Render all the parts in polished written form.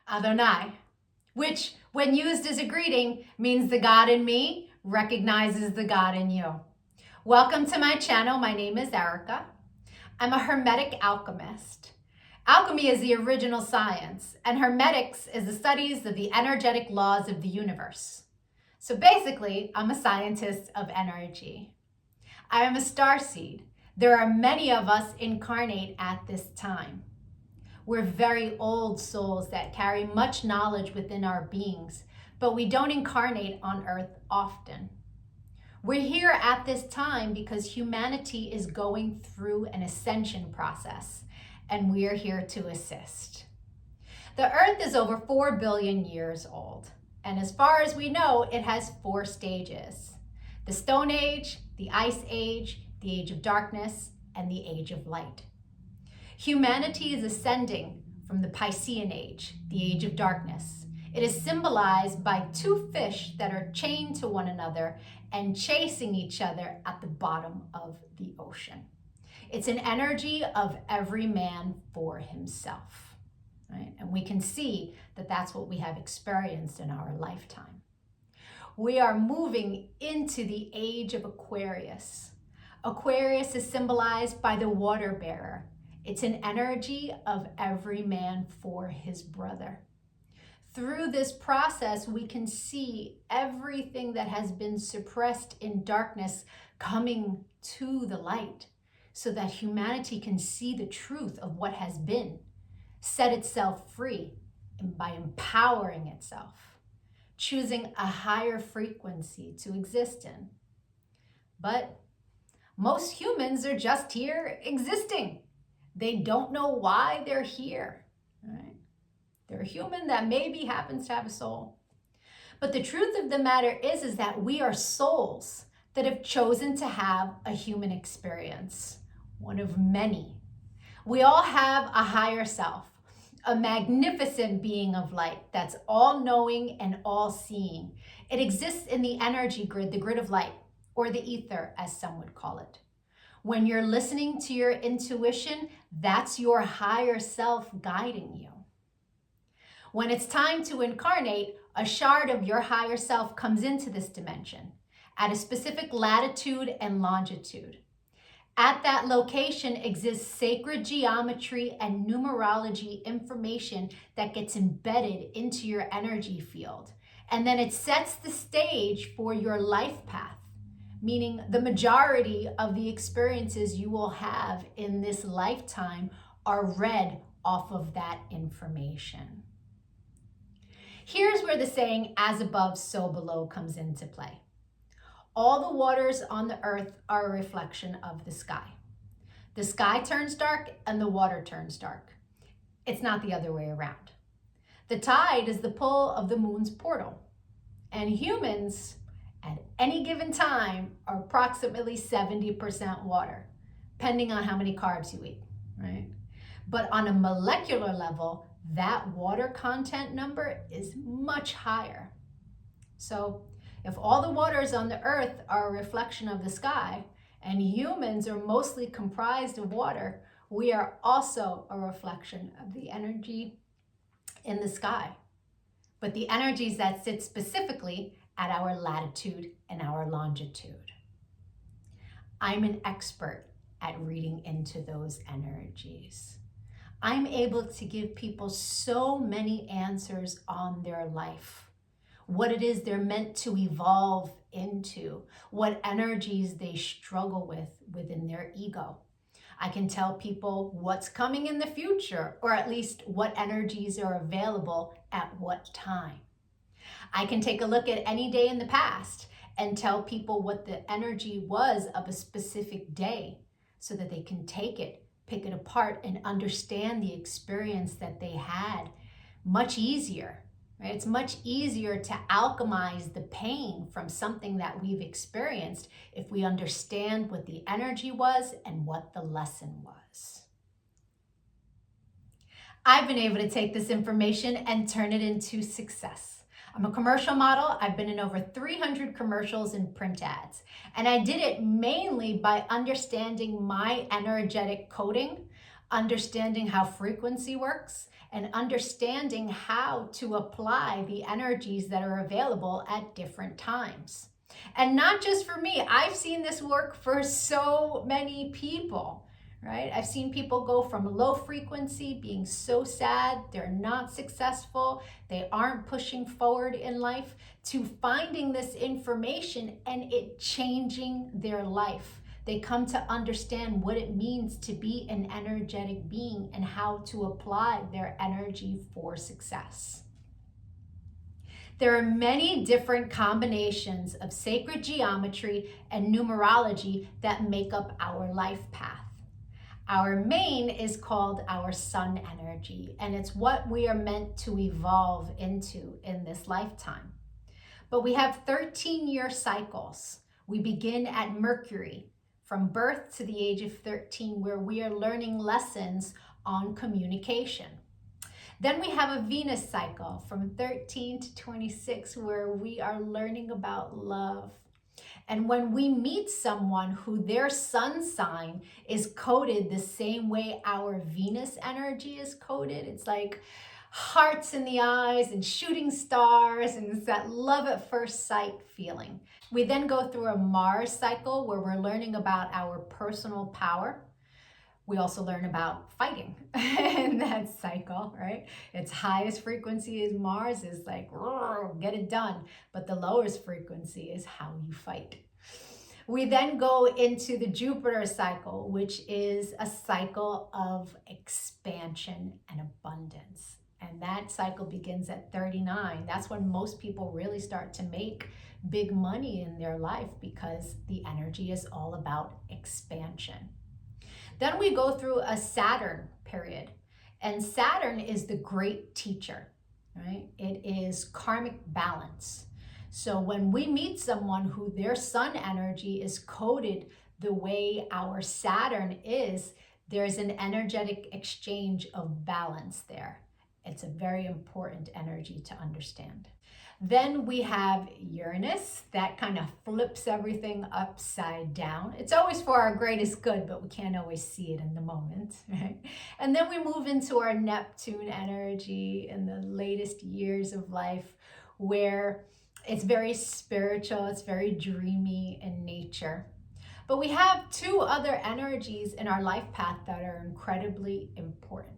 Adonai, which when used as a greeting means the God in me recognizes the God in you. Welcome to my channel. My name is Erica. I'm a Hermetic alchemist. Alchemy is the original science, and Hermetics is the studies of the energetic laws of the universe. So basically, I'm a scientist of energy. I am a starseed. There are many of us incarnate at this time. We're very old souls that carry much knowledge within our beings, but we don't incarnate on Earth often. We're here at this time because humanity is going through an ascension process, and we are here to assist. The Earth is over 4 billion years old, and as far as we know, it has 4 stages: the Stone Age, the Ice Age, the Age of Darkness, and the Age of Light. Humanity is ascending from the Piscean Age, the Age of Darkness. It is symbolized by 2 fish that are chained to one another and chasing each other at the bottom of the ocean. It's an energy of every man for himself, right? And we can see that that's what we have experienced in our lifetime. We are moving into the age of Aquarius. Aquarius is symbolized by the water bearer. It's an energy of every man for his brother. Through this process, we can see everything that has been suppressed in darkness coming to the light so that humanity can see the truth of what has been, set itself free, and by empowering itself, choosing a higher frequency to exist in. But most humans are just here existing. They don't know why they're here, right? They're a human that maybe happens to have a soul. But the truth of the matter is that we are souls that have chosen to have a human experience, one of many. We all have a higher self, a magnificent being of light that's all-knowing and all-seeing. It exists in the energy grid, the grid of light, or the ether, as some would call it. When you're listening to your intuition, that's your higher self guiding you. When it's time to incarnate, a shard of your higher self comes into this dimension at a specific latitude and longitude. At that location exists sacred geometry and numerology information that gets embedded into your energy field. And then it sets the stage for your life path, meaning the majority of the experiences you will have in this lifetime are read off of that information. Here's where the saying, as above, so below, comes into play. All the waters on the earth are a reflection of the sky. The sky turns dark and the water turns dark. It's not the other way around. The tide is the pull of the moon's portal. And humans, at any given time, are approximately 70% water, depending on how many carbs you eat, right? But on a molecular level, that water content number is much higher. So if all the waters on the earth are a reflection of the sky, and humans are mostly comprised of water, we are also a reflection of the energy in the sky. But the energies that sit specifically at our latitude and our longitude. I'm an expert at reading into those energies. I'm able to give people so many answers on their life, what it is they're meant to evolve into, what energies they struggle with within their ego. I can tell people what's coming in the future, or at least what energies are available at what time. I can take a look at any day in the past and tell people what the energy was of a specific day so that they can take it, pick it apart, and understand the experience that they had much easier, right? It's much easier to alchemize the pain from something that we've experienced if we understand what the energy was and what the lesson was. I've been able to take this information and turn it into success. I'm a commercial model. I've been in over 300 commercials and print ads. And I did it mainly by understanding my energetic coding understanding how frequency works, and understanding how to apply the energies that are available at different times. And not just for me, I've seen this work for so many people, right? I've seen people go from low frequency, being so sad, they're not successful, they aren't pushing forward in life, to finding this information and it changing their life. They come to understand what it means to be an energetic being and how to apply their energy for success. There are many different combinations of sacred geometry and numerology that make up our life path. Our main is called our sun energy, and it's what we are meant to evolve into in this lifetime. But we have 13-year cycles. We begin at Mercury, from birth to the age of 13, where we are learning lessons on communication. Then we have a Venus cycle from 13 to 26, where we are learning about love. And when we meet someone who their sun sign is coded the same way our Venus energy is coded, it's like hearts in the eyes and shooting stars, and it's that love at first sight feeling. We then go through a Mars cycle where we're learning about our personal power. We also learn about fighting in that cycle, right? Its highest frequency is Mars, is like, get it done. But the lowest frequency is how you fight. We then go into the Jupiter cycle, which is a cycle of expansion and abundance. And that cycle begins at 39. That's when most people really start to make big money in their life, because the energy is all about expansion. Then we go through a Saturn period, and Saturn is the great teacher, right? It is karmic balance. So when we meet someone who their sun energy is coded the way our Saturn is, there's an energetic exchange of balance there. It's a very important energy to understand. Then we have Uranus, that kind of flips everything upside down. It's always for our greatest good, but we can't always see it in the moment, right? And then we move into our Neptune energy in the latest years of life, where it's very spiritual, it's very dreamy in nature. But we have two other energies in our life path that are incredibly important.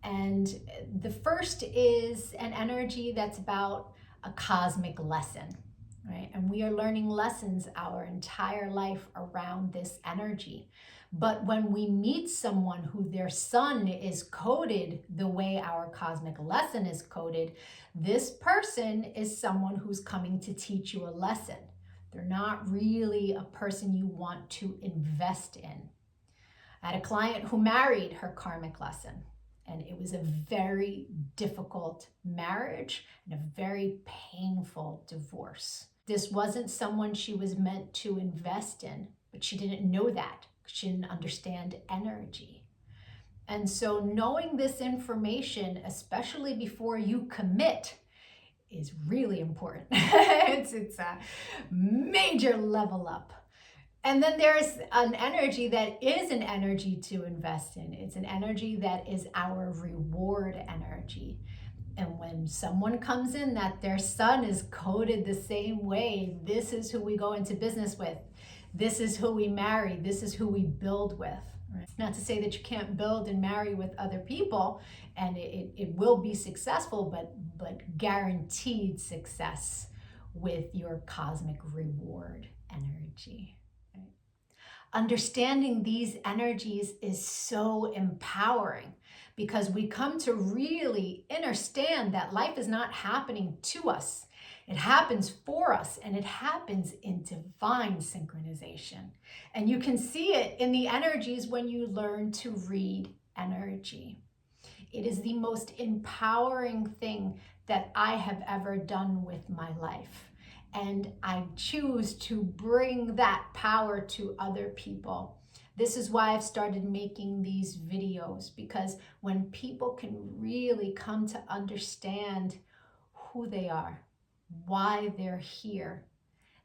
And the first is an energy that's about a cosmic lesson, right? And we are learning lessons our entire life around this energy. But when we meet someone who their sun is coded the way our cosmic lesson is coded, this person is someone who's coming to teach you a lesson. They're not really a person you want to invest in. I had a client who married her karmic lesson, and it was a very difficult marriage and a very painful divorce. This wasn't someone she was meant to invest in, but she didn't know that. She didn't understand energy. And so knowing this information, especially before you commit, is really important. it's a major level up. And then there's an energy that is an energy to invest in. It's an energy that is our reward energy. And when someone comes in that their sun is coded the same way, this is who we go into business with. This is who we marry. This is who we build with. Right? It's not to say that you can't build and marry with other people, and it will be successful, but guaranteed success with your cosmic reward energy. Right? Understanding these energies is so empowering, because we come to really understand that life is not happening to us. It happens for us, and it happens in divine synchronization. And you can see it in the energies when you learn to read energy. It is the most empowering thing that I have ever done with my life. And I choose to bring that power to other people. This is why I've started making these videos, because when people can really come to understand who they are, why they're here,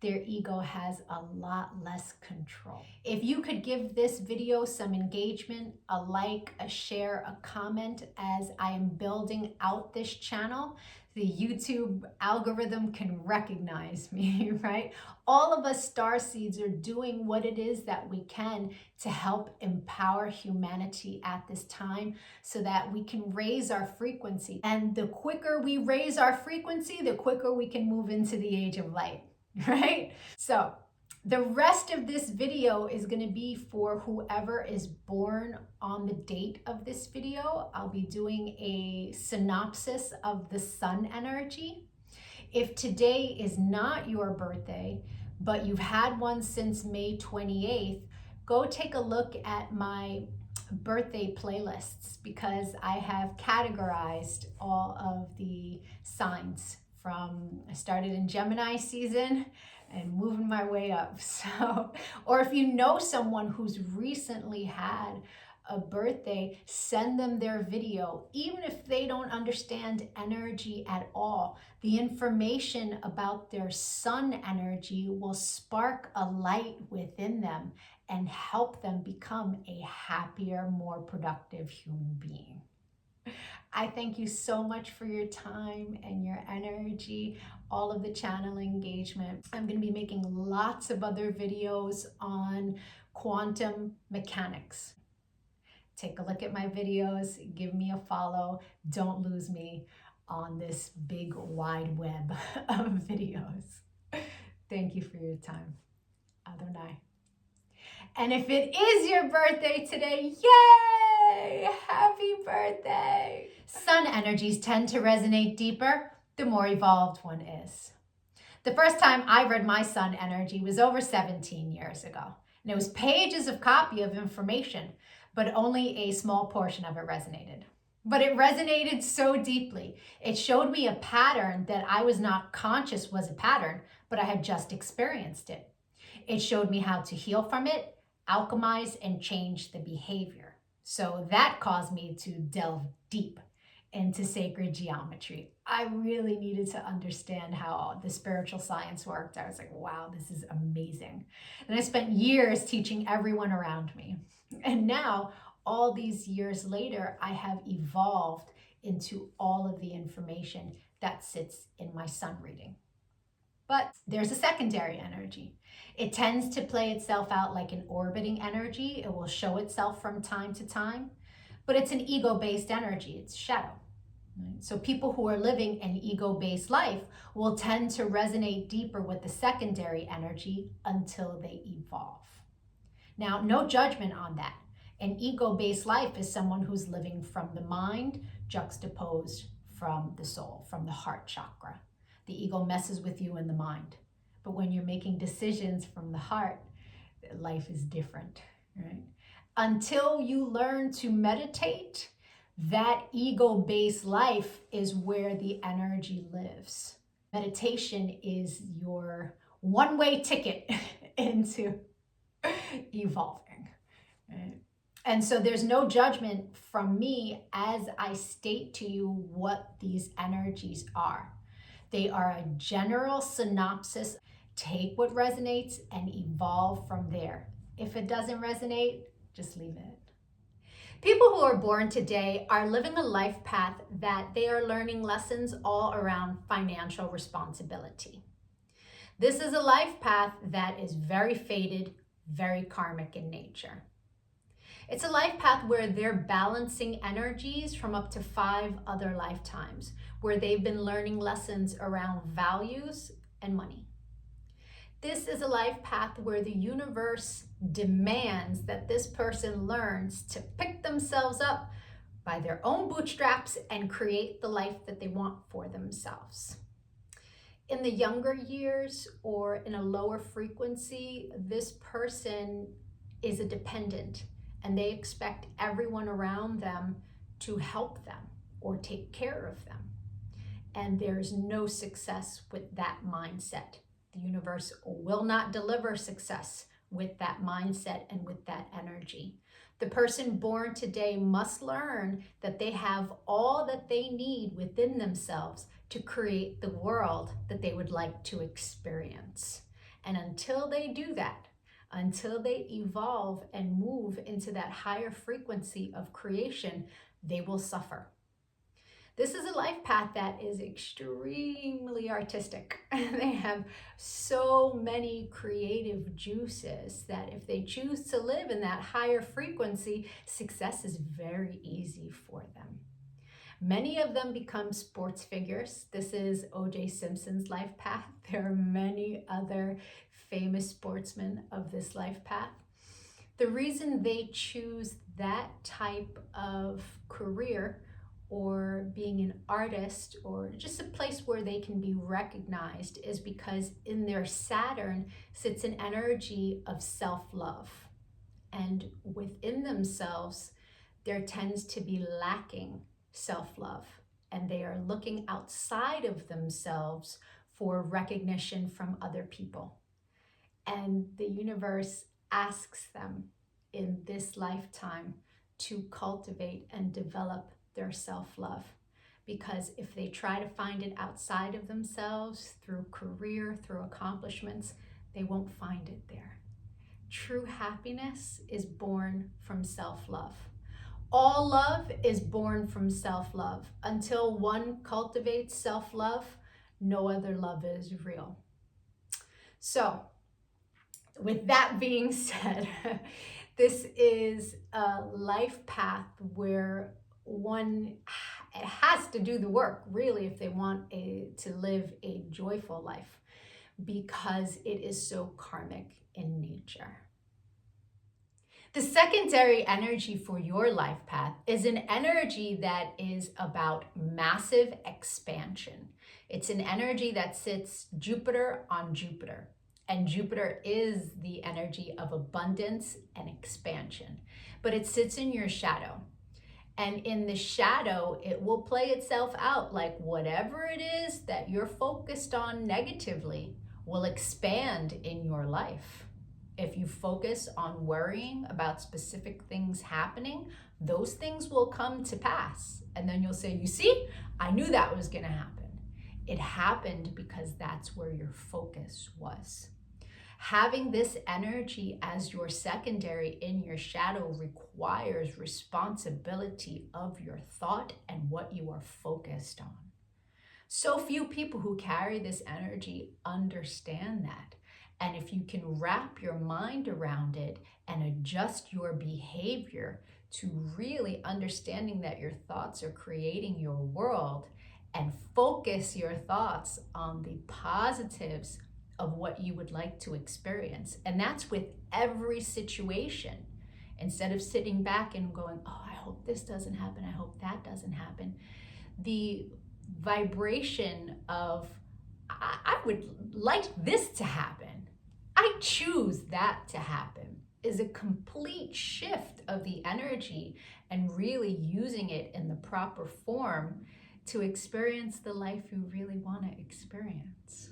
their ego has a lot less control. If you could give this video some engagement, a like, a share, a comment as I am building out this channel, the YouTube algorithm can recognize me, right? All of us starseeds are doing what it is that we can to help empower humanity at this time so that we can raise our frequency. And the quicker we raise our frequency, the quicker we can move into the age of light, right? So the rest of this video is going to be for whoever is born on the date of this video. I'll be doing a synopsis of the sun energy. If today is not your birthday, but you've had one since May 28th, go take a look at my birthday playlists because I have categorized all of the signs from, I started in Gemini season and moving my way up. So, or if you know someone who's recently had a birthday, send them their video. Even if they don't understand energy at all, the information about their sun energy will spark a light within them and help them become a happier, more productive human being. I thank you so much for your time and your energy, all of the channel engagement. I'm going to be making lots of other videos on quantum mechanics. Take a look at my videos, give me a follow. Don't lose me on this big wide web of videos. Thank you for your time. Adonai. And if it is your birthday today, yay! Happy birthday! Sun energies tend to resonate deeper the more evolved one is. The first time I read my sun energy was over 17 years ago. And it was pages of copy of information, but only a small portion of it resonated. But it resonated so deeply. It showed me a pattern that I was not conscious was a pattern, but I had just experienced it. It showed me how to heal from it, alchemize, and change the behavior. So that caused me to delve deep into sacred geometry. I really needed to understand how the spiritual science worked. I was like, wow, this is amazing. And I spent years teaching everyone around me. And now, all these years later, I have evolved into all of the information that sits in my sun reading. But there's a secondary energy. It tends to play itself out like an orbiting energy. It will show itself from time to time, but it's an ego-based energy. It's shadow. Right? So people who are living an ego-based life will tend to resonate deeper with the secondary energy until they evolve. Now, no judgment on that. An ego-based life is someone who's living from the mind juxtaposed from the soul, from the heart chakra. The ego messes with you in the mind. But when you're making decisions from the heart, life is different, right? Until you learn to meditate, that ego-based life is where the energy lives. Meditation is your one-way ticket into evolving, right? And so there's no judgment from me as I state to you what these energies are. They are a general synopsis. Take what resonates and evolve from there. If it doesn't resonate, just leave it. People who are born today are living a life path that they are learning lessons all around financial responsibility. This is a life path that is very fated, very karmic in nature. It's a life path where they're balancing energies from up to 5 other lifetimes, where they've been learning lessons around values and money. This is a life path where the universe demands that this person learns to pick themselves up by their own bootstraps and create the life that they want for themselves. In the younger years or in a lower frequency, this person is a dependent and they expect everyone around them to help them or take care of them. And there's no success with that mindset. The universe will not deliver success with that mindset and with that energy. The person born today must learn that they have all that they need within themselves to create the world that they would like to experience. And until they do that, until they evolve and move into that higher frequency of creation, they will suffer. This is a life path that is extremely artistic. They have so many creative juices that if they choose to live in that higher frequency, success is very easy for them. Many of them become sports figures. This is O.J. Simpson's life path. There are many other famous sportsmen of this life path. The reason they choose that type of career, or being an artist, or just a place where they can be recognized, is because in their Saturn sits an energy of self-love. And within themselves, there tends to be lacking self-love. And they are looking outside of themselves for recognition from other people. And the universe asks them in this lifetime to cultivate and develop their self-love, because if they try to find it outside of themselves through career, through accomplishments, they won't find it there. True happiness is born from self-love. All love is born from self-love. Until one cultivates self-love, no other love is real. So, with that being said, this is a life path where one has to do the work, really, if they want to live a joyful life, because it is so karmic in nature. The secondary energy for your life path is an energy that is about massive expansion. It's an energy that sits Jupiter on Jupiter. And Jupiter is the energy of abundance and expansion, but it sits in your shadow. And in the shadow, it will play itself out like whatever it is that you're focused on negatively will expand in your life. If you focus on worrying about specific things happening, those things will come to pass. And then you'll say, you see, I knew that was going to happen. It happened because that's where your focus was. Having this energy as your secondary in your shadow requires responsibility of your thought and what you are focused on. So few people who carry this energy understand that. And if you can wrap your mind around it and adjust your behavior to really understanding that your thoughts are creating your world, and focus your thoughts on the positives of what you would like to experience. And that's with every situation. Instead of sitting back and going, oh, I hope this doesn't happen, I hope that doesn't happen. The vibration of, I would like this to happen, I choose that to happen, is a complete shift of the energy and really using it in the proper form to experience the life you really want to experience.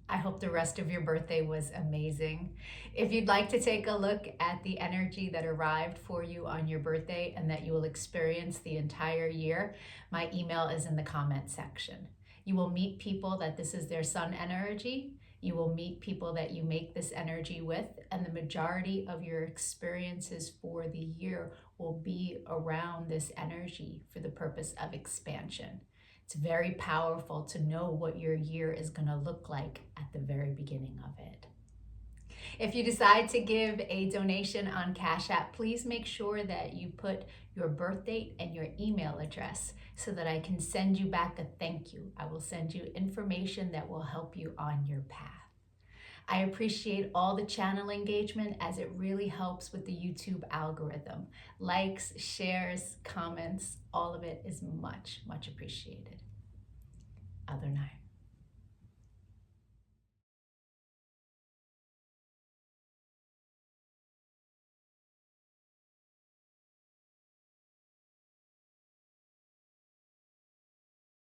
I hope the rest of your birthday was amazing. If you'd like to take a look at the energy that arrived for you on your birthday and that you will experience the entire year, my email is in the comment section. You will meet people that this is their sun energy. You will meet people that you make this energy with, and the majority of your experiences for the year will be around this energy for the purpose of expansion. It's very powerful to know what your year is going to look like at the very beginning of it. If you decide to give a donation on Cash App, please make sure that you put your birth date and your email address so that I can send you back a thank you. I will send you information that will help you on your path. I appreciate all the channel engagement, as it really helps with the YouTube algorithm. Likes, shares, comments, all of it is much, much appreciated. Other night.